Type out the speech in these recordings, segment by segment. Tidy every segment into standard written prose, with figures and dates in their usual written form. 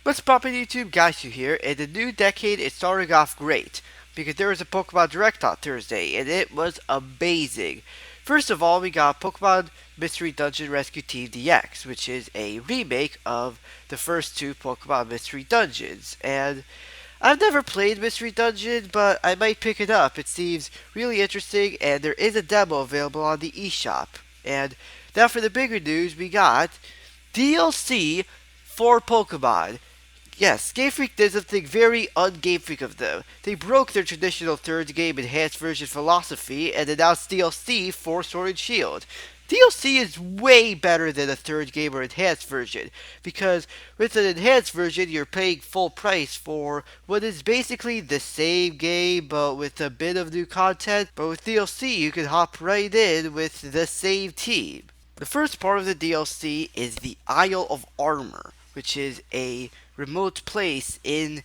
What's poppin' YouTube? Guys, you here, and the new decade is starting off great because there was a Pokemon Direct on Thursday, and it was amazing. First of all, we got Pokemon Mystery Dungeon Rescue Team DX, which is a remake of the first two Pokemon Mystery Dungeons, and I've never played Mystery Dungeon, but I might pick it up. It seems really interesting, and there is a demo available on the eShop. And now for the bigger news, we got DLC for Pokemon. Yes, Game Freak did something very un-Game Freak of them. They broke their traditional third game enhanced version philosophy and announced DLC for Sword and Shield. DLC is way better than a third game or enhanced version, because with an enhanced version you're paying full price for what is basically the same game but with a bit of new content, but with DLC you can hop right in with the same team. The first part of the DLC is the Isle of Armor, which is a remote place in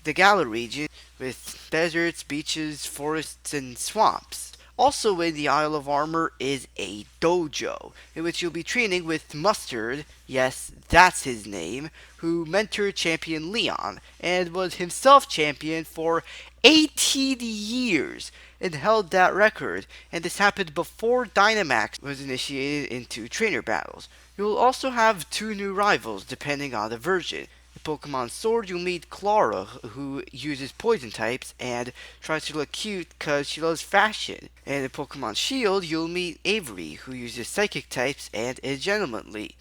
the Galar region with deserts, beaches, forests, and swamps. Also in the Isle of Armor is a dojo, in which you'll be training with Mustard, yes, that's his name, who mentored champion Leon, and was himself champion for 18 years, and held that record, and this happened before Dynamax was initiated into trainer battles. You will also have two new rivals depending on the version. In Pokemon Sword, you'll meet Clara, who uses poison types and tries to look cute because she loves fashion. And in Pokemon Shield, you'll meet Avery, who uses psychic types and is gentlemanly.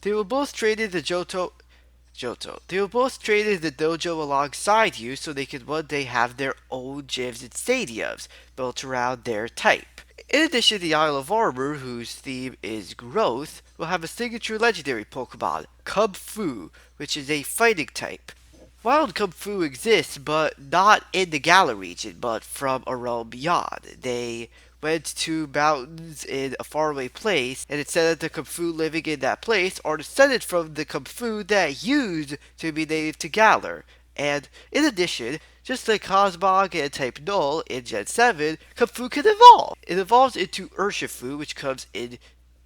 They will both trade in the Johto. They will both trade in the dojo alongside you so they can one day have their own gyms and stadiums built around their type. In addition, the Isle of Armor, whose theme is growth, will have a signature legendary Pokemon, Cub Fu, which is a fighting type. Wild Kung Fu exists, but not in the Galar region, but from a realm beyond. They went to mountains in a faraway place, and it said that the Kung Fu living in that place are descended from the Kung Fu that used to be native to Galar. And in addition, just like Cosmog and Type Null in Gen 7, Kung Fu can evolve. It evolves into Urshifu, which comes in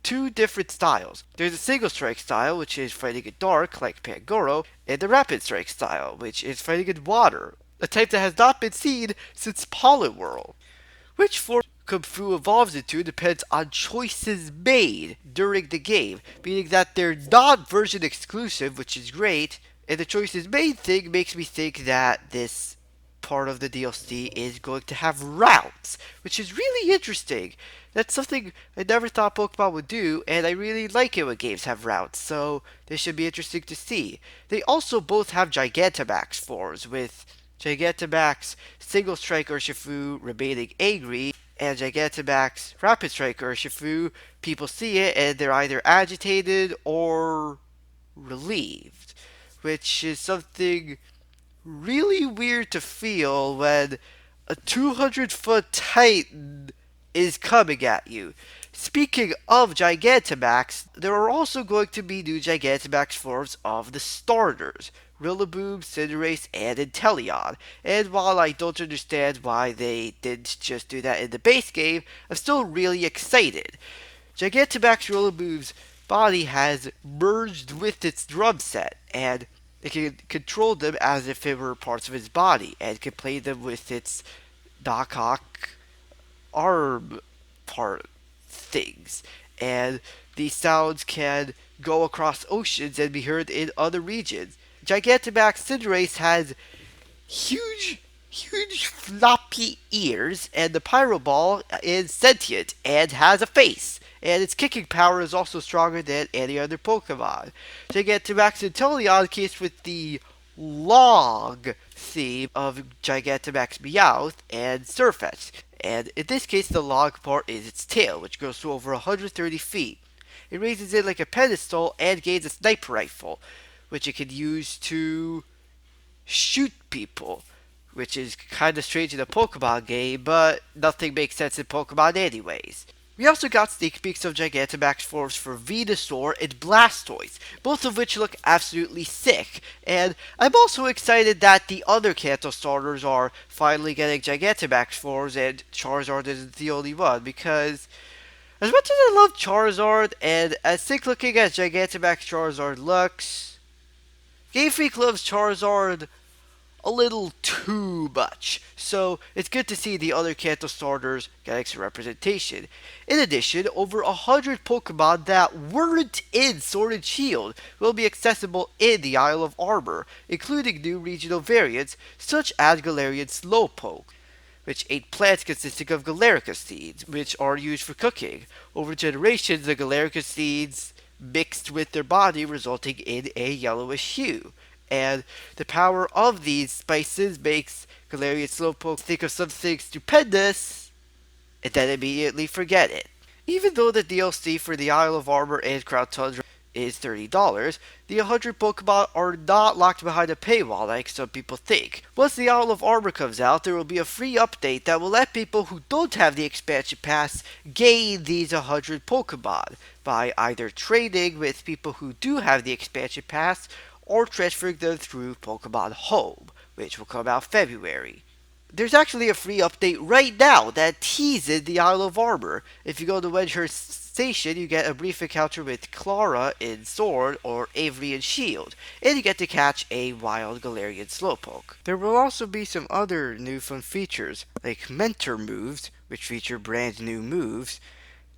two different styles. There's a single strike style, which is fighting in dark, like Pangoro, and the rapid strike style, which is fighting in water, a type that has not been seen since Poliwhirl. Which form Kung Fu evolves into depends on choices made during the game, meaning that they're not version exclusive, which is great, and the choices made thing makes me think that this part of the DLC is going to have routes, which is really interesting. That's something I never thought Pokemon would do, and I really like it when games have routes, so this should be interesting to see. They also both have Gigantamax forms, with Gigantamax Single Strike Urshifu remaining angry, and Gigantamax Rapid Strike Urshifu, people see it and they're either agitated or relieved, which is something really weird to feel when a 200-foot titan is coming at you. Speaking of Gigantamax, there are also going to be new Gigantamax forms of the starters, Rillaboom, Cinderace, and Inteleon. And while I don't understand why they didn't just do that in the base game, I'm still really excited. Gigantamax Rillaboom's body has merged with its drum set, and it can control them as if it were parts of its body, and can play them with its knockoff arm part things. And these sounds can go across oceans and be heard in other regions. Gigantamax Cinderace has huge floppy ears, and the Pyro Ball is sentient and has a face. And its kicking power is also stronger than any other Pokemon. Gigantamax Inteleon case with the log theme of Gigantamax Meowth and Surfetch. And in this case, the log part is its tail, which grows to over 130 feet. It raises it like a pedestal and gains a sniper rifle, which it can use to shoot people, which is kind of strange in a Pokemon game, but nothing makes sense in Pokemon anyways. We also got sneak peeks of Gigantamax forms for Venusaur and Blastoise, both of which look absolutely sick, and I'm also excited that the other Kanto starters are finally getting Gigantamax forms and Charizard isn't the only one, because as much as I love Charizard, and as sick looking as Gigantamax Charizard looks, Game Freak loves Charizard a little too much, so it's good to see the other Kanto starters get extra representation. In addition, over 100 Pokemon that weren't in Sword and Shield will be accessible in the Isle of Armor, including new regional variants such as Galarian Slowpoke, which ate plants consisting of Galarica seeds, which are used for cooking. Over generations, the Galarica seeds mixed with their body, resulting in a yellowish hue. And the power of these spices makes Galarian Slowpoke think of something stupendous and then immediately forget it. Even though the DLC for the Isle of Armor and Crown Tundra is $30, the 100 Pokemon are not locked behind a paywall like some people think. Once the Isle of Armor comes out, there will be a free update that will let people who don't have the expansion pass gain these 100 Pokemon by either trading with people who do have the expansion pass or transferring them through Pokemon Home, which will come out February. There's actually a free update right now that teases the Isle of Armor. If you go to Wedgehurst Station, you get a brief encounter with Clara in Sword or Avery in Shield, and you get to catch a wild Galarian Slowpoke. There will also be some other new fun features, like Mentor moves, which feature brand new moves,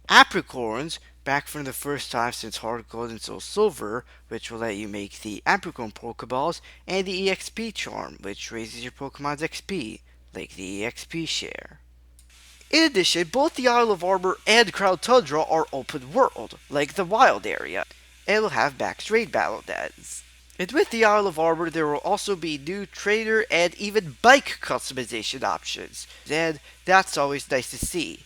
Apricorns, back from the first time since Heart Gold and Soul Silver, which will let you make the Apricorn Pokeballs, and the EXP Charm, which raises your Pokemon's XP, like the EXP share. In addition, both the Isle of Armor and Crown Tundra are open world, like the Wild area, and will have max raid battle nets. And with the Isle of Armor, there will also be new trainer and even bike customization options, and that's always nice to see.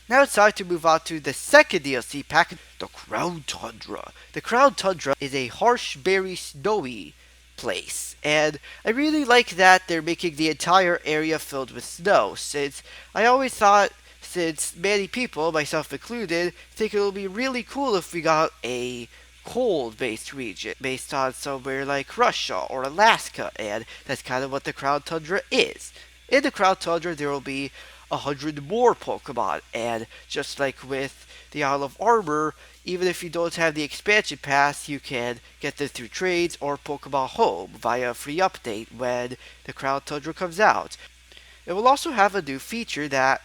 Now it's time to move on to the second DLC pack, the Crown Tundra. The Crown Tundra is a harsh, very snowy place, and I really like that they're making the entire area filled with snow, since I always thought, since many people, myself included, think it would be really cool if we got a cold-based region based on somewhere like Russia or Alaska, and that's kind of what the Crown Tundra is. In the Crown Tundra, there will be 100 more Pokemon, and just like with the Isle of Armor, even if you don't have the expansion pass, you can get them through trades or Pokemon Home via a free update when the Crown Tundra comes out. It will also have a new feature that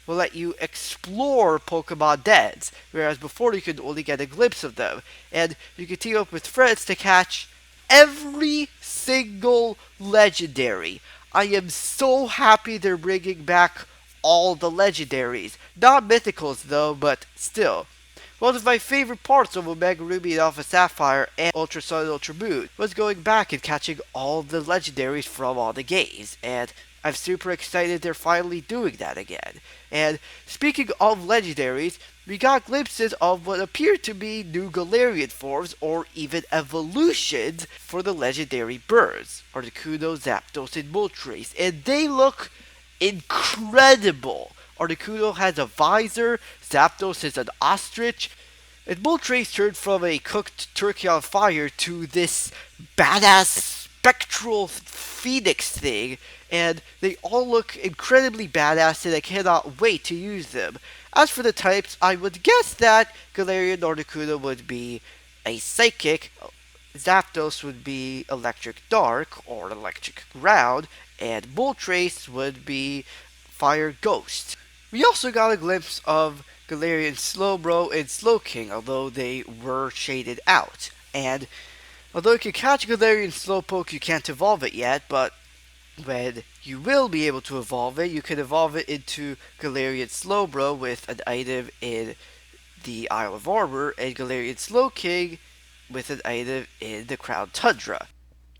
will let you explore Pokemon dens, whereas before you could only get a glimpse of them, and you can team up with friends to catch every single legendary. I am so happy they're bringing back all the legendaries. Not mythicals though, but still. One of my favorite parts of Omega Ruby and Alpha Sapphire and Ultra Sun and Ultra Moon was going back and catching all the legendaries from all the games, and I'm super excited they're finally doing that again. And speaking of legendaries, we got glimpses of what appear to be new Galarian forms or even evolutions for the legendary birds, Articuno, Zapdos, and Moltres, and they look incredible. Articuno has a visor, Zapdos is an ostrich, and Moltres turned from a cooked turkey on fire to this badass spectral phoenix thing, and they all look incredibly badass and I cannot wait to use them. As for the types, I would guess that Galarian Articuno would be a psychic, Zapdos would be electric dark or electric ground, and Moltres would be fire ghost. We also got a glimpse of Galarian Slowbro and Slowking, although they were shaded out. And although you can catch Galarian Slowpoke, you can't evolve it yet, but when you will be able to evolve it, you can evolve it into Galarian Slowbro with an item in the Isle of Armor, and Galarian Slowking with an item in the Crown Tundra.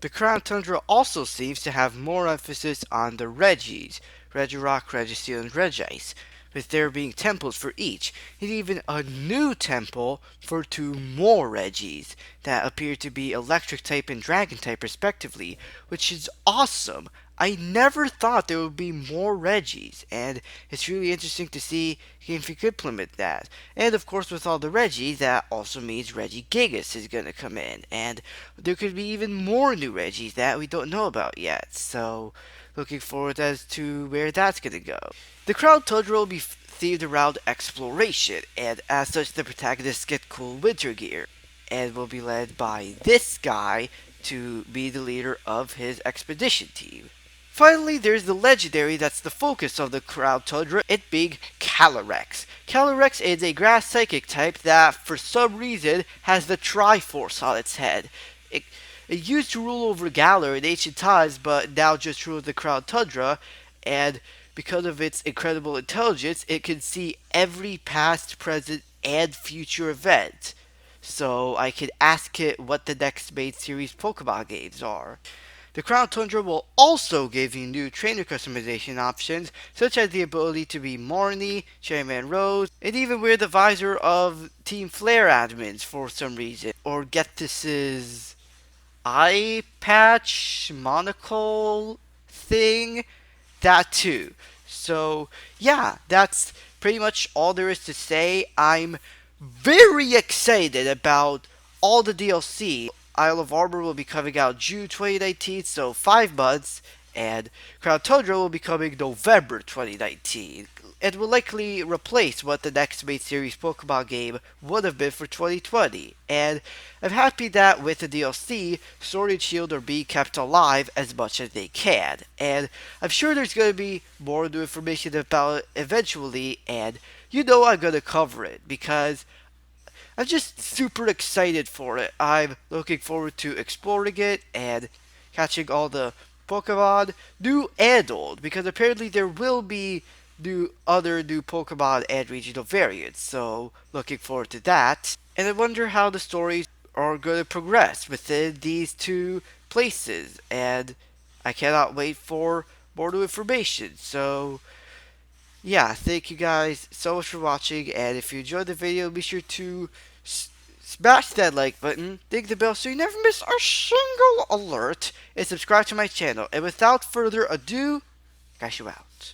The Crown Tundra also seems to have more emphasis on the Regis, Regirock, Registeel, and Regice, with there being temples for each, and even a new temple for 2 more Regis that appear to be Electric type and Dragon type respectively, which is awesome. I never thought there would be more Regis, and it's really interesting to see Game Freak implement that. And of course, with all the Regis, that also means Regigigas is gonna come in, and there could be even more new Regis that we don't know about yet. So, looking forward as to where that's gonna go. The Crown Tundra will be themed around exploration, and as such, the protagonists get cool winter gear, and will be led by this guy, to be the leader of his expedition team. Finally, there's the legendary that's the focus of the Crown Tundra, it being Calyrex. Calyrex is a grass psychic type that, for some reason, has the Triforce on its head. It, it used to rule over Galar in ancient times, but now just rules the Crown Tundra, and because of its incredible intelligence, it can see every past, present, and future event. So I can ask it what the next main series Pokemon games are. The Crown Tundra will also give you new trainer customization options, such as the ability to be Marnie, Chairman Rose, and even wear the visor of Team Flare admins for some reason, or get this's eye patch monocle thing, that too. So, yeah, that's pretty much all there is to say. I'm very excited about all the DLC. Isle of Armor will be coming out June 2019, so 5 months, and Crown Tundra will be coming November 2019. It will likely replace what the next main series Pokemon game would have been for 2020. And I'm happy that with the DLC, Sword and Shield are being kept alive as much as they can. And I'm sure there's going to be more new information about it eventually, and you know I'm going to cover it because I'm just super excited for it. I'm looking forward to exploring it and catching all the Pokemon, new and old, because apparently there will be other new Pokemon and regional variants. So looking forward to that. And I wonder how the stories are going to progress within these two places. And I cannot wait for more new information. So yeah, thank you guys so much for watching, and if you enjoyed the video, be sure to smash that like button, ding the bell so you never miss a single alert, and subscribe to my channel. And without further ado, catch you out.